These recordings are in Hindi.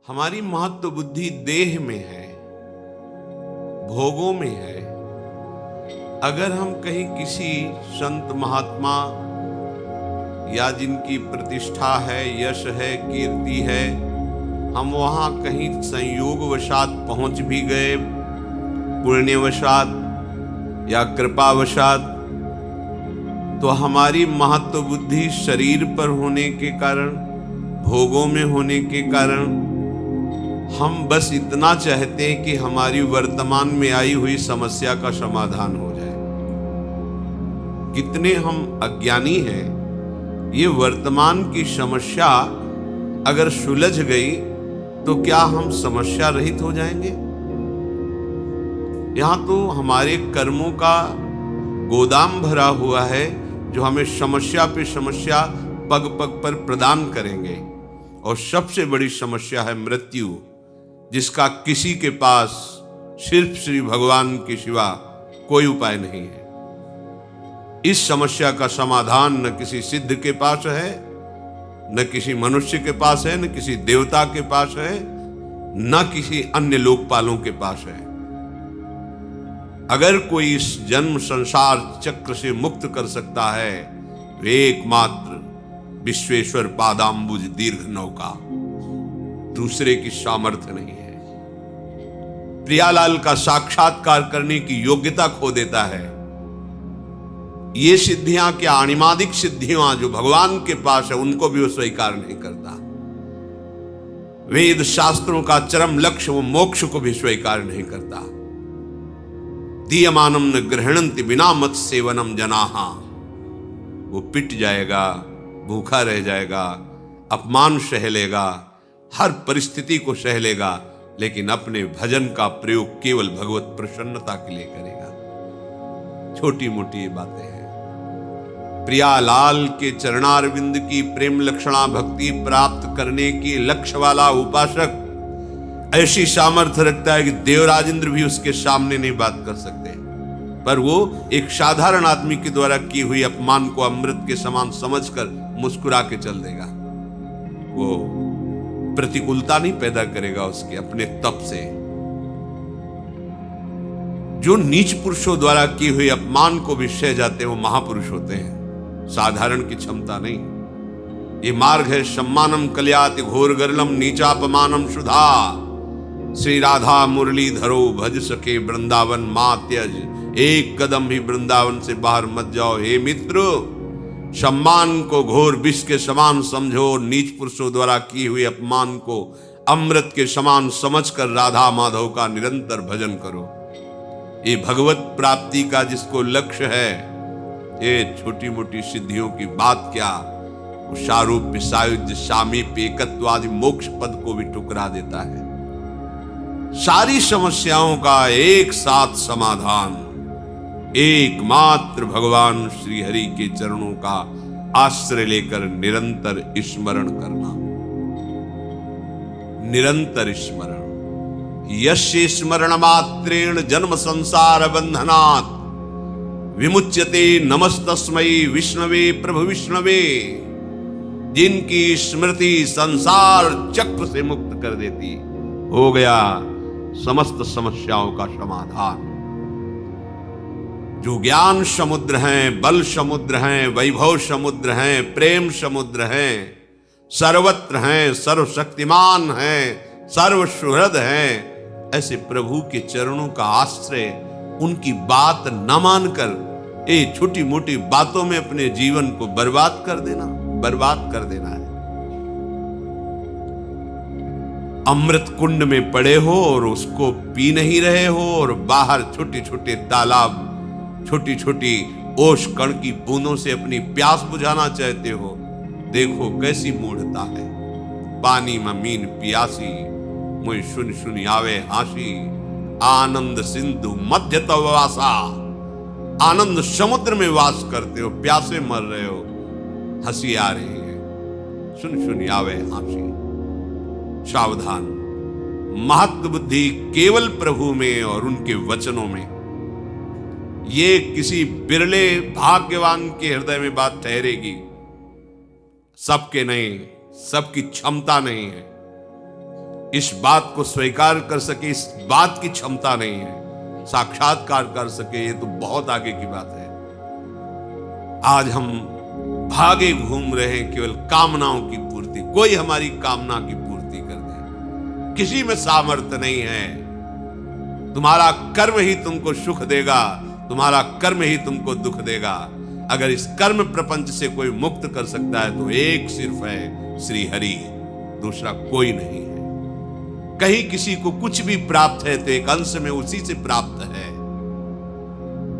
हमारी महत्व बुद्धि देह में है, भोगों में है। अगर हम कहीं किसी संत महात्मा या जिनकी प्रतिष्ठा है, यश है, कीर्ति है, हम वहां कहीं संयोगवशात पहुंच भी गए, पुण्यवशात या कृपावशात, तो हमारी महत्व बुद्धि शरीर पर होने के कारण, भोगों में होने के कारण, हम बस इतना चाहते हैं कि हमारी वर्तमान में आई हुई समस्या का समाधान हो जाए। कितने हम अज्ञानी हैं। ये वर्तमान की समस्या अगर सुलझ गई तो क्या हम समस्या रहित हो जाएंगे? यहां तो हमारे कर्मों का गोदाम भरा हुआ है जो हमें समस्या पे समस्या पग पग पर प्रदान करेंगे। और सबसे बड़ी समस्या है मृत्यु, जिसका किसी के पास सिर्फ श्री भगवान के सिवा कोई उपाय नहीं है। इस समस्या का समाधान न किसी सिद्ध के पास है, न किसी मनुष्य के पास है, न किसी देवता के पास है, न किसी अन्य लोकपालों के पास है। अगर कोई इस जन्म संसार चक्र से मुक्त कर सकता है वे एकमात्र विश्वेश्वर पादाम्बुज दीर्घ नौका, दूसरे की सामर्थ्य नहीं है। प्रियालाल का साक्षात्कार करने की योग्यता खो देता है। ये सिद्धियां क्या, अणिमादिक सिद्धियां जो भगवान के पास है, उनको भी वो स्वीकार नहीं करता। वेद शास्त्रों का चरम लक्ष्य, वो मोक्ष को भी स्वीकार नहीं करता। दीयमानम न गृहणन्ति बिना मत सेवनम जनाहा, वो पिट जाएगा, भूखा रह जाएगा, अपमान सह लेगा, हर परिस्थिति को सह लेगा, लेकिन अपने भजन का प्रयोग केवल भगवत प्रसन्नता के लिए करेगा। छोटी मोटी ये बातें हैं। प्रियालाल के चरणारविंद की प्रेम लक्षणा भक्ति प्राप्त करने की लक्ष्य वाला उपासक ऐसी सामर्थ्य रखता है कि देवराज इंद्र भी उसके सामने नहीं बात कर सकते, पर वो एक साधारण आदमी के द्वारा की हुई अपमान को अमृत के समान समझकर मुस्कुरा के चल देगा। वो प्रतिकूलता नहीं पैदा करेगा उसके अपने तप से। जो नीच पुरुषों द्वारा की हुई अपमान को भी सह जाते हैं वो महापुरुष होते हैं, साधारण की क्षमता नहीं। ये मार्ग है सम्मानम कल्याति घोर गरलम नीचापमानम सुधा, श्री राधा मुरली धरो भज सके वृंदावन मां त्यज, एक कदम भी वृंदावन से बाहर मत जाओ। हे मित्र, सम्मान को घोर विष के समान समझो, नीच पुरुषों द्वारा की हुई अपमान को अमृत के समान समझकर राधा माधव का निरंतर भजन करो। ये भगवत प्राप्ति का जिसको लक्ष्य है, ये छोटी मोटी सिद्धियों की बात क्या, वो सारूप्य सायुज्य सामीप्य एकत्वादि मोक्ष पद को भी ठुकरा देता है। सारी समस्याओं का एक साथ समाधान एकमात्र भगवान श्री हरि के चरणों का आश्रय लेकर निरंतर स्मरण करना। निरंतर स्मरण, यस्य स्मरण मात्रेण जन्म संसार बंधनात् विमुच्यते नमस्तस्मै विष्णवे प्रभु विष्णवे। जिनकी स्मृति संसार चक्र से मुक्त कर देती, हो गया समस्त समस्याओं का समाधान। जो ज्ञान समुद्र हैं, बल समुद्र हैं, वैभव समुद्र हैं, प्रेम समुद्र हैं, सर्वत्र हैं, सर्वशक्तिमान हैं, सर्वसुहृद हैं, ऐसे प्रभु के चरणों का आश्रय, उनकी बात न मानकर ये छोटी मोटी बातों में अपने जीवन को बर्बाद कर देना है। अमृत कुंड में पड़े हो और उसको पी नहीं रहे हो, और बाहर छोटे छोटे तालाब, छोटी छोटी ओश कण की बूंदों से अपनी प्यास बुझाना चाहते हो। देखो कैसी मूढ़ता है। पानी में मीन पियासी, मुझ सुन सुन आवे हासी, आनंद सिंधु मध्य तव वासा। आनंद समुद्र में वास करते हो, प्यासे मर रहे हो, हंसी आ रही है, सुन सुन आवे हासी। सावधान, महत्व बुद्धि केवल प्रभु में और उनके वचनों में। ये किसी बिरले भाग्यवान के हृदय में बात ठहरेगी, सबके नहीं, सबकी क्षमता नहीं है। इस बात को स्वीकार कर सके, इस बात की क्षमता नहीं है, साक्षात्कार कर सके, ये तो बहुत आगे की बात है। आज हम भागे घूम रहे हैं केवल कामनाओं की पूर्ति, कोई हमारी कामना की पूर्ति कर दे, किसी में सामर्थ्य नहीं है। तुम्हारा कर्म ही तुमको सुख देगा, तुम्हारा कर्म ही तुमको दुख देगा। अगर इस कर्म प्रपंच से कोई मुक्त कर सकता है तो एक सिर्फ है श्री हरि, दूसरा कोई नहीं है। कहीं किसी को कुछ भी प्राप्त है तो एक अंश में उसी से प्राप्त है।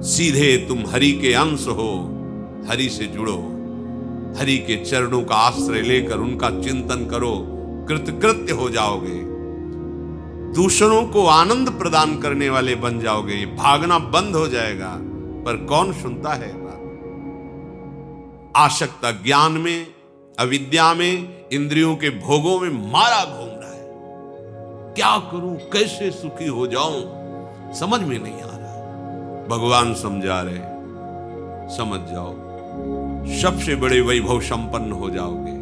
सीधे तुम हरि के अंश हो, हरि से जुड़ो, हरि के चरणों का आश्रय लेकर उनका चिंतन करो, कृतकृत्य हो जाओगे, दूसरों को आनंद प्रदान करने वाले बन जाओगे। ये भागना बंद हो जाएगा। पर कौन सुनता है बात? आसक्ता ज्ञान में, अविद्या में, इंद्रियों के भोगों में मारा घूम रहा है। क्या करूं, कैसे सुखी हो जाऊं, समझ में नहीं आ रहा। भगवान समझा रहे, समझ जाओ, सबसे बड़े वैभव संपन्न हो जाओगे।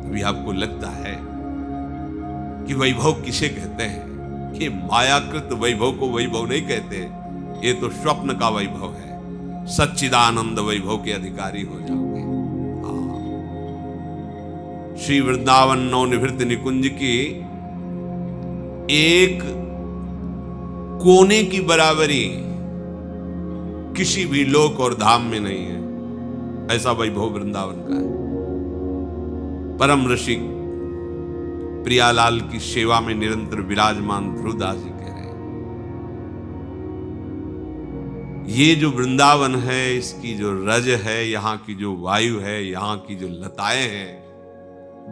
अभी आपको लगता है कि वैभव किसे कहते हैं? कि मायाकृत वैभव को वैभव नहीं कहते, ये तो स्वप्न का वैभव है। सच्चिदानंद वैभव के अधिकारी हो जाओगे। श्री वृंदावन नवनिभृत निकुंज की एक कोने की बराबरी किसी भी लोक और धाम में नहीं है। ऐसा वैभव वृंदावन का है। परम ऋषि प्रियालाल की सेवा में निरंतर विराजमान ध्रुवदास जी कह रहे हैं, ये जो वृंदावन है, इसकी जो रज है, यहां की जो वायु है, यहां की जो लताएं हैं,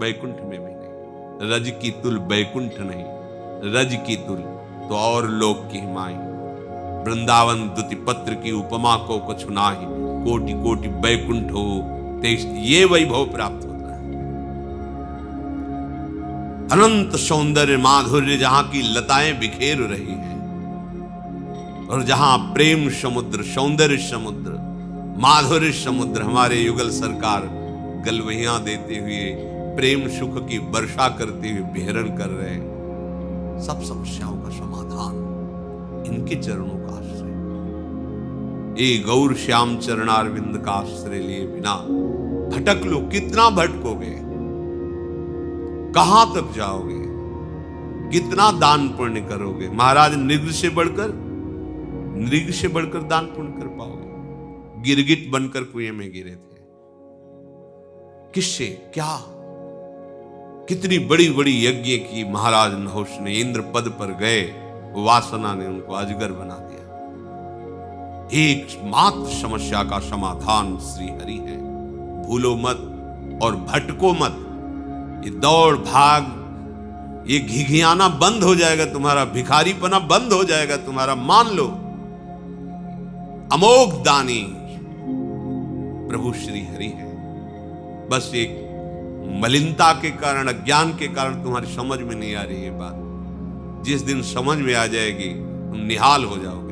बैकुंठ में भी नहीं। रज की तुल बैकुंठ नहीं, रज की तुल तो और लोक की हिमाई। वृंदावन दुति पत्र की उपमा को कुछ नाही, कोटि कोटि बैकुंठ हो तेज ये वैभव प्राप्त होता है। अनंत सौंदर्य माधुर्य जहां की लताएं बिखेर रही हैं, और जहां प्रेम समुद्र, सौंदर्य समुद्र, माधुर्य समुद्र, हमारे युगल सरकार गलवहियां देते हुए प्रेम सुख की वर्षा करते हुए विहरण कर रहे हैं। सब समस्याओं का समाधान इनके चरणों का आश्रय। ये गौर श्याम चरणारविंद का आश्रय लिए बिना भटक लो, कितना भटकोगे, कहां तक जाओगे, कितना दान पुण्य करोगे? महाराज नृग से बढ़कर दान पुण्य कर पाओगे? गिरगिट बनकर कुएं में गिरे थे, किससे क्या? कितनी बड़ी बड़ी यज्ञ की महाराज नहुष ने, इंद्र पद पर गए, वासना ने उनको अजगर बना दिया। एकमात्र समस्या का समाधान श्री हरि है। भूलो मत और भटको मत। ये दौड़ भाग, ये घिघियाना बंद हो जाएगा तुम्हारा, भिखारीपना बंद हो जाएगा तुम्हारा। मान लो अमोघ दानी प्रभु श्री हरि है। बस एक मलिनता के कारण, अज्ञान के कारण तुम्हारी समझ में नहीं आ रही है बात। जिस दिन समझ में आ जाएगी तुम निहाल हो जाओगे।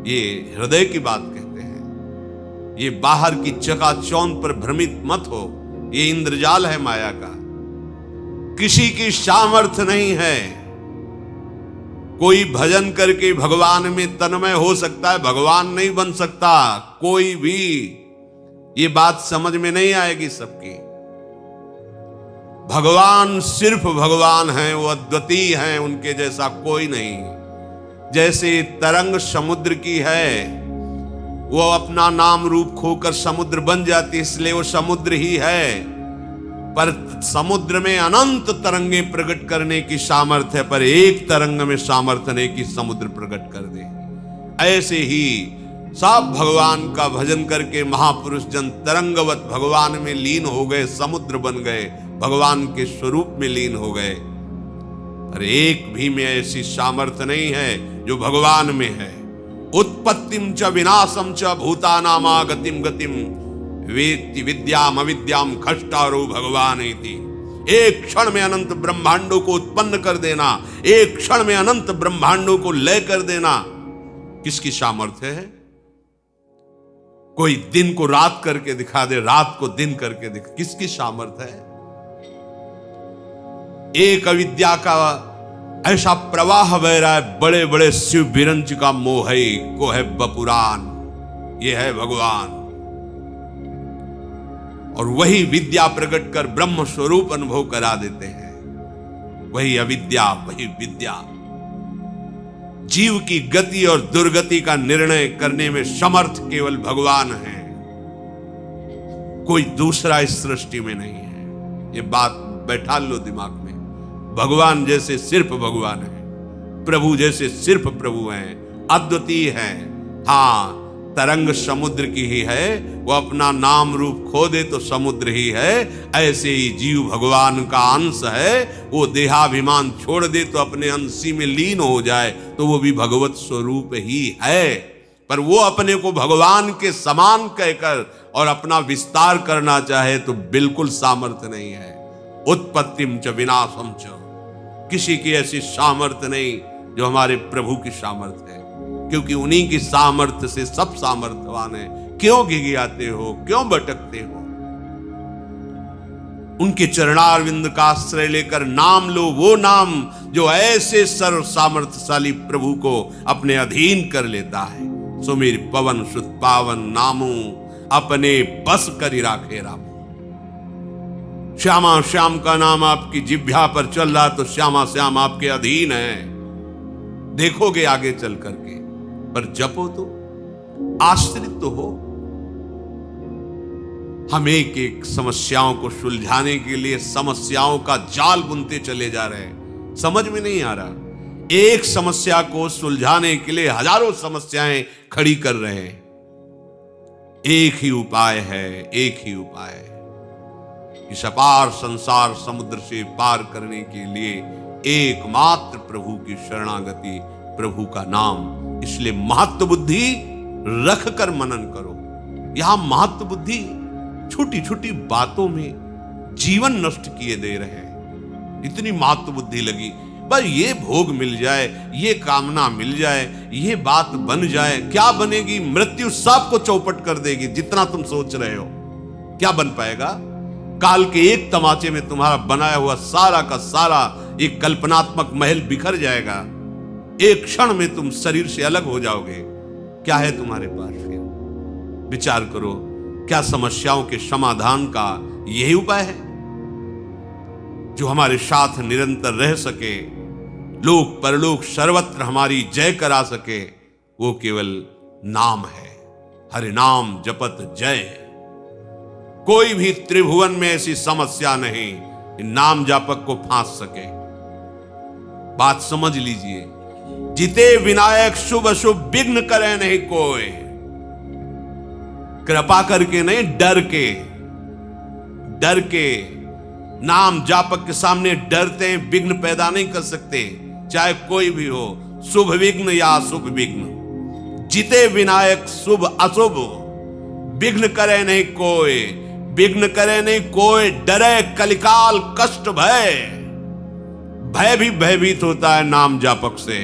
ये हृदय की बात कहते हैं। ये बाहर की चकाचौंध पर भ्रमित मत हो, ये इंद्रजाल है माया का। किसी की सामर्थ्य नहीं है। कोई भजन करके भगवान में तन्मय हो सकता है, भगवान नहीं बन सकता कोई भी। ये बात समझ में नहीं आएगी सबकी। भगवान सिर्फ भगवान हैं, वो अद्वितीय हैं, उनके जैसा कोई नहीं। जैसे तरंग समुद्र की है, वो अपना नाम रूप खोकर समुद्र बन जाती, इसलिए वो समुद्र ही है। पर समुद्र में अनंत तरंगे प्रकट करने की सामर्थ्य है, पर एक तरंग में सामर्थ्य नहीं कि समुद्र प्रकट कर दे। ऐसे ही सब भगवान का भजन करके महापुरुष जन तरंगवत भगवान में लीन हो गए, समुद्र बन गए, भगवान के स्वरूप में लीन हो गए। पर एक भी में ऐसी सामर्थ्य नहीं है जो भगवान में है। उत्पत्तिम च विनाशम च भूतानामागतिम गतिम वेत्ति विद्याम अविद्याम खष्टारो भगवान इति। एक क्षण में अनंत ब्रह्मांडों को उत्पन्न कर देना, एक क्षण में अनंत ब्रह्मांडों को लय कर देना, किसकी सामर्थ्य है? कोई दिन को रात करके दिखा दे, रात को दिन करके दिखा, किसकी सामर्थ्य है? एक अविद्या का ऐसा प्रवाह बह रहा है, बड़े बड़े शिव विरंच का मोह है, को है बपुरान, ये है भगवान। और वही विद्या प्रकट कर ब्रह्म स्वरूप अनुभव करा देते हैं। वही अविद्या, वही विद्या। जीव की गति और दुर्गति का निर्णय करने में समर्थ केवल भगवान है, कोई दूसरा इस सृष्टि में नहीं है। ये बात बैठा लो दिमाग में। भगवान जैसे सिर्फ भगवान है, प्रभु जैसे सिर्फ प्रभु हैं, अद्वितीय हैं। हाँ, तरंग समुद्र की ही है, वो अपना नाम रूप खो दे तो समुद्र ही है। ऐसे ही जीव भगवान का अंश है, वो देहाभिमान छोड़ दे तो अपने अंशी में लीन हो जाए तो वो भी भगवत स्वरूप ही है। पर वो अपने को भगवान के समान कहकर और अपना विस्तार करना चाहे तो बिल्कुल सामर्थ्य नहीं है। उत्पत्तिम च विनाशम च, किसी की ऐसी सामर्थ्य नहीं जो हमारे प्रभु की सामर्थ्य है, क्योंकि उन्हीं की सामर्थ्य से सब सामर्थ्यवान है। क्यों गिगियाते हो, क्यों भटकते हो? उनके चरणारविंद का आश्रय लेकर नाम लो, वो नाम जो ऐसे सर्व सामर्थ्यशाली प्रभु को अपने अधीन कर लेता है। सुमिर पवन सुत पावन नामू, अपने बस करी राखे रामू। श्यामा श्याम का नाम आपकी जिह्वा पर चल रहा तो श्यामा श्याम आपके अधीन है, देखोगे आगे चल करके। पर जपो तो, आश्रित तो हो। हम एक एक समस्याओं को सुलझाने के लिए समस्याओं का जाल बुनते चले जा रहे हैं, समझ में नहीं आ रहा। एक समस्या को सुलझाने के लिए हजारों समस्याएं खड़ी कर रहे हैं। एक ही उपाय है, एक ही उपाय है। इस अपार संसार समुद्र से पार करने के लिए एकमात्र प्रभु की शरणागति, प्रभु का नाम। इसलिए महत्व बुद्धि रख कर मनन करो। यहां महत्व बुद्धि छोटी छोटी बातों में जीवन नष्ट किए दे रहे हैं। इतनी महत्व बुद्धि लगी, बस ये भोग मिल जाए, ये कामना मिल जाए, ये बात बन जाए। क्या बनेगी? मृत्यु सबको चौपट कर देगी। जितना तुम सोच रहे हो क्या बन पाएगा? काल के एक तमाचे में तुम्हारा बनाया हुआ सारा का सारा एक कल्पनात्मक महल बिखर जाएगा। एक क्षण में तुम शरीर से अलग हो जाओगे। क्या है तुम्हारे पास फिर? विचार करो, क्या समस्याओं के समाधान का यही उपाय है जो हमारे साथ निरंतर रह सके, लोक परलोक सर्वत्र हमारी जय करा सके? वो केवल नाम है। हरि नाम जपत जय। कोई भी त्रिभुवन में ऐसी समस्या नहीं कि नाम जापक को फांस सके। बात समझ लीजिए। जिते विनायक शुभ अशुभ विघ्न करे नहीं कोई। कृपा करके नहीं, डर के। डर के नाम जापक के सामने डरते हैं, विघ्न पैदा नहीं कर सकते, चाहे कोई भी हो, शुभ विघ्न या अशुभ विघ्न। जिते विनायक शुभ अशुभ विघ्न करे नहीं कोई। विघ्न करे नहीं कोई, डरे कलिकाल कष्ट भय। भय भी भयभीत होता है नाम जापक से।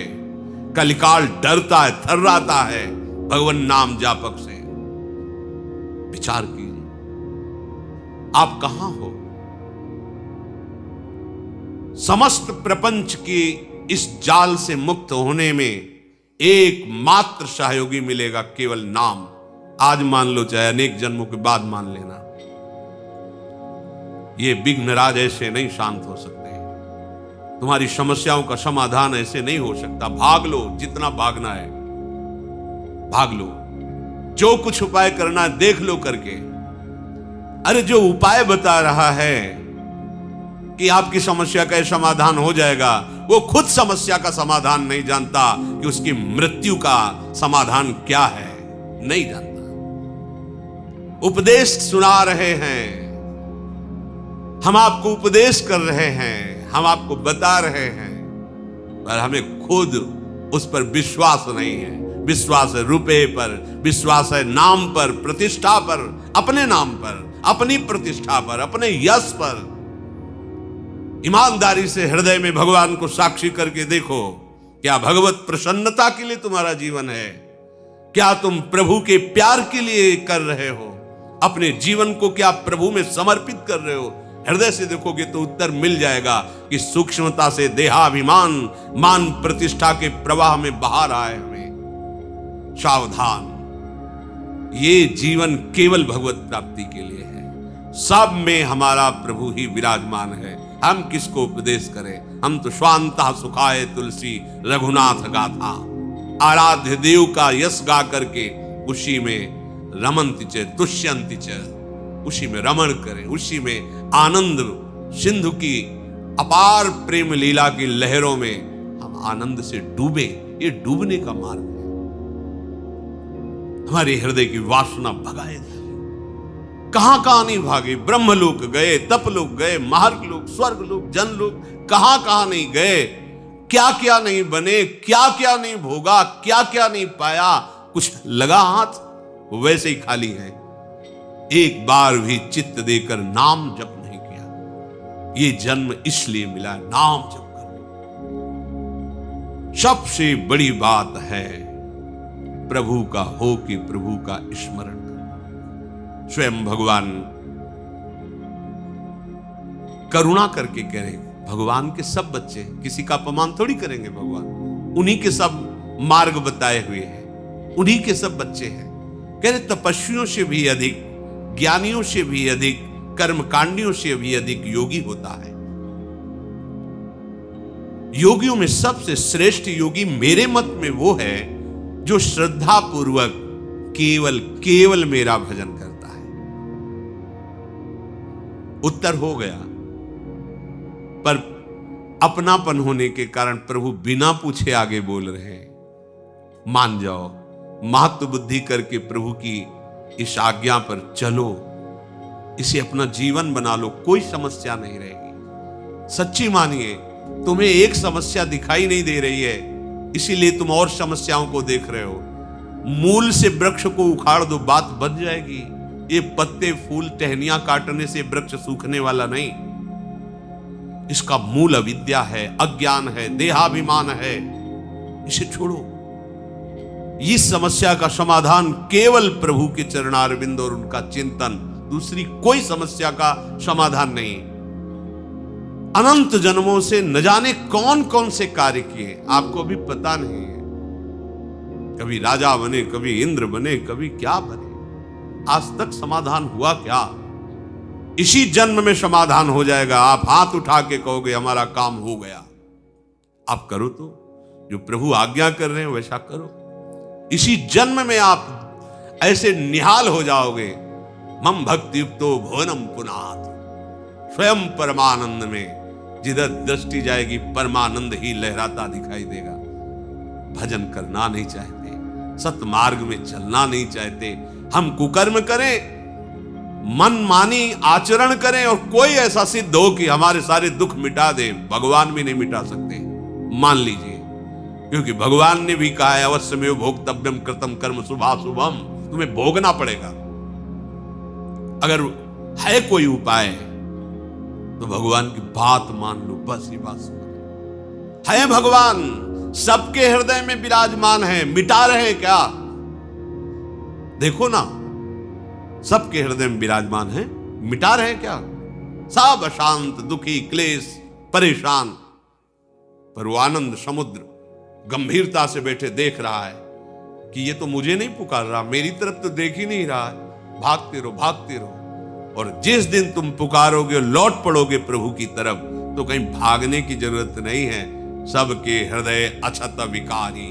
कलिकाल डरता है, थर्राता है भगवान नाम जापक से। विचार कीजिए, आप कहां हो? समस्त प्रपंच की इस जाल से मुक्त होने में एकमात्र सहयोगी मिलेगा, केवल नाम। आज मान लो, चाहे अनेक जन्मों के बाद मान लेना। ये विघ्नराज ऐसे नहीं शांत हो सकते। तुम्हारी समस्याओं का समाधान ऐसे नहीं हो सकता। भाग लो, जितना भागना है भाग लो। जो कुछ उपाय करना है देख लो करके। अरे जो उपाय बता रहा है कि आपकी समस्या का समाधान हो जाएगा, वो खुद समस्या का समाधान नहीं जानता कि उसकी मृत्यु का समाधान क्या है, नहीं जानता। उपदेश सुना रहे हैं, हम आपको उपदेश कर रहे हैं, हम आपको बता रहे हैं, पर हमें खुद उस पर विश्वास नहीं है। विश्वास है रुपए पर, विश्वास है नाम पर, प्रतिष्ठा पर, अपने नाम पर, अपनी प्रतिष्ठा पर, अपने यश पर। ईमानदारी से हृदय में भगवान को साक्षी करके देखो, क्या भगवत प्रसन्नता के लिए तुम्हारा जीवन है? क्या तुम प्रभु के प्यार के लिए कर रहे हो? अपने जीवन को क्या प्रभु में समर्पित कर रहे हो? हृदय से देखोगे तो उत्तर मिल जाएगा कि सूक्ष्मता से देहाभिमान मान प्रतिष्ठा के प्रवाह में बहा रहा है हमें। सावधान, ये जीवन केवल भगवत प्राप्ति के लिए है। सब में हमारा प्रभु ही विराजमान है। हम किसको उपदेश करें? हम तो स्वांतः सुखाय तुलसी रघुनाथ गाथा, आराध्य देव का यश गा करके उसी में रमन्ति च तुष्यन्ति च, उसी में रमण करें, उसी में आनंद सिंधु की अपार प्रेम लीला की लहरों में हम आनंद से डूबे। ये डूबने का मार्ग है। हमारे हृदय की वासना भगाए जाए। कहां कहां नहीं भागे, ब्रह्मलोक गए, तपलोक गए, महार्गलोक, स्वर्गलोक, जनलोक, कहां कहां नहीं गए, क्या क्या नहीं बने, क्या क्या नहीं भोगा, क्या क्या नहीं पाया। कुछ लगा हाथ वैसे ही खाली है। एक बार भी चित्त देकर नाम जप नहीं किया। ये जन्म इसलिए मिला नाम जप करने। सबसे बड़ी बात है प्रभु का हो कि प्रभु का स्मरण करना। स्वयं भगवान करुणा करके कह रहे, भगवान के सब बच्चे, किसी का अपमान थोड़ी करेंगे भगवान, उन्हीं के सब मार्ग बताए हुए हैं, उन्हीं के सब बच्चे हैं। कह रहे तपस्वियों से भी अधिक, ज्ञानियों से भी अधिक, कर्मकांडियों से भी अधिक योगी होता है। योगियों में सबसे श्रेष्ठ योगी मेरे मत में वो है जो श्रद्धा पूर्वक केवल केवल मेरा भजन करता है। उत्तर हो गया, पर अपनापन होने के कारण प्रभु बिना पूछे आगे बोल रहे हैं। मान जाओ, महत्व बुद्धि करके प्रभु की इस आज्ञा पर चलो, इसे अपना जीवन बना लो, कोई समस्या नहीं रहेगी। सच्ची मानिए, तुम्हें एक समस्या दिखाई नहीं दे रही है, इसीलिए तुम और समस्याओं को देख रहे हो। मूल से वृक्ष को उखाड़ दो, बात बन जाएगी। ये पत्ते फूल टहनियां काटने से वृक्ष सूखने वाला नहीं। इसका मूल अविद्या है, अज्ञान है, देहाभिमान है। इसे छोड़ो। इस समस्या का समाधान केवल प्रभु के चरणारविंद और उनका चिंतन, दूसरी कोई समस्या का समाधान नहीं। अनंत जन्मों से न जाने कौन कौन से कार्य किए, आपको भी पता नहीं है। कभी राजा बने, कभी इंद्र बने, कभी क्या बने, आज तक समाधान हुआ क्या? इसी जन्म में समाधान हो जाएगा। आप हाथ उठा के कहोगे हमारा काम हो गया। आप करो, तो जो प्रभु आज्ञा कर रहे हैं वैसा करो। इसी जन्म में आप ऐसे निहाल हो जाओगे, मम भक्ति युक्तो भुवनम पुनाथ, स्वयं परमानंद में जिधर दृष्टि जाएगी परमानंद ही लहराता दिखाई देगा। भजन करना नहीं चाहते, सतमार्ग में चलना नहीं चाहते, हम कुकर्म करें, मन मानी आचरण करें और कोई ऐसा सिद्ध हो कि हमारे सारे दुख मिटा दे, भगवान भी नहीं मिटा सकते। मान लीजिए, क्योंकि भगवान ने भी कहा है अवश्यमेव भोक्तव्यम कृतम कर्म शुभाशुभम, तुम्हें भोगना पड़ेगा। अगर है कोई उपाय तो भगवान की बात मान लो, बस ये बात सुनो। है भगवान, सबके हृदय में विराजमान है, मिटा रहे क्या? देखो ना, सबके हृदय में विराजमान है, मिटा रहे क्या? सब अशांत, दुखी, क्लेश, परेशान, पर वो आनंद समुद्र गंभीरता से बैठे देख रहा है कि ये तो मुझे नहीं पुकार रहा, मेरी तरफ तो देख ही नहीं रहा है। भागते रहो, भागते रहो। और जिस दिन तुम पुकारोगे, लौट पड़ोगे प्रभु की तरफ, तो कहीं भागने की जरूरत नहीं है। सबके हृदय अछत विकारी,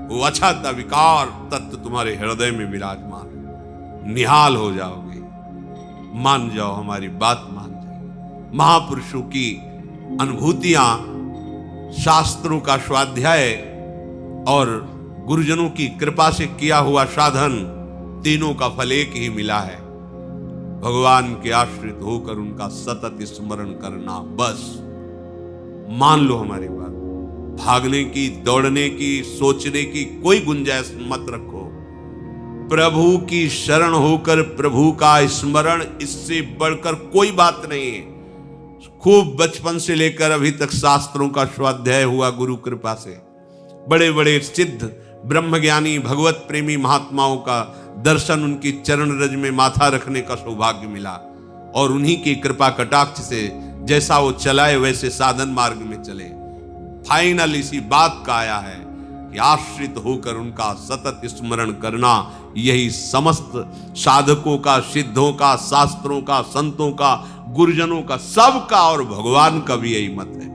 वो अछत विकार तत्व तुम्हारे हृदय में विराजमान, निहाल हो जाओगे। मान जाओ, हमारी बात मान जाओ। महापुरुषों की अनुभूतियां, शास्त्रों का स्वाध्याय और गुरुजनों की कृपा से किया हुआ साधन, तीनों का फल एक ही मिला है। भगवान के आश्रित होकर उनका सतत स्मरण करना। बस मान लो हमारी बात। भागने की, दौड़ने की, सोचने की कोई गुंजाइश मत रखो। प्रभु की शरण होकर प्रभु का स्मरण, इससे बढ़कर कोई बात नहीं है। खूब बचपन से लेकर अभी तक शास्त्रों का स्वाध्याय हुआ गुरु कृपा से। बड़े बड़े सिद्ध ब्रह्मज्ञानी भगवत प्रेमी महात्माओं का दर्शन, उनकी चरण रज में माथा रखने का सौभाग्य मिला। और उन्हीं की कृपा कटाक्ष से जैसा वो चलाए वैसे साधन मार्ग में चले। फाइनल इसी बात का आया है कि आश्रित होकर उनका सतत स्मरण करना, यही समस्त साधकों का, सिद्धों का, शास्त्रों का, संतों का, गुरुजनों का, सबका और भगवान का भी यही मत है।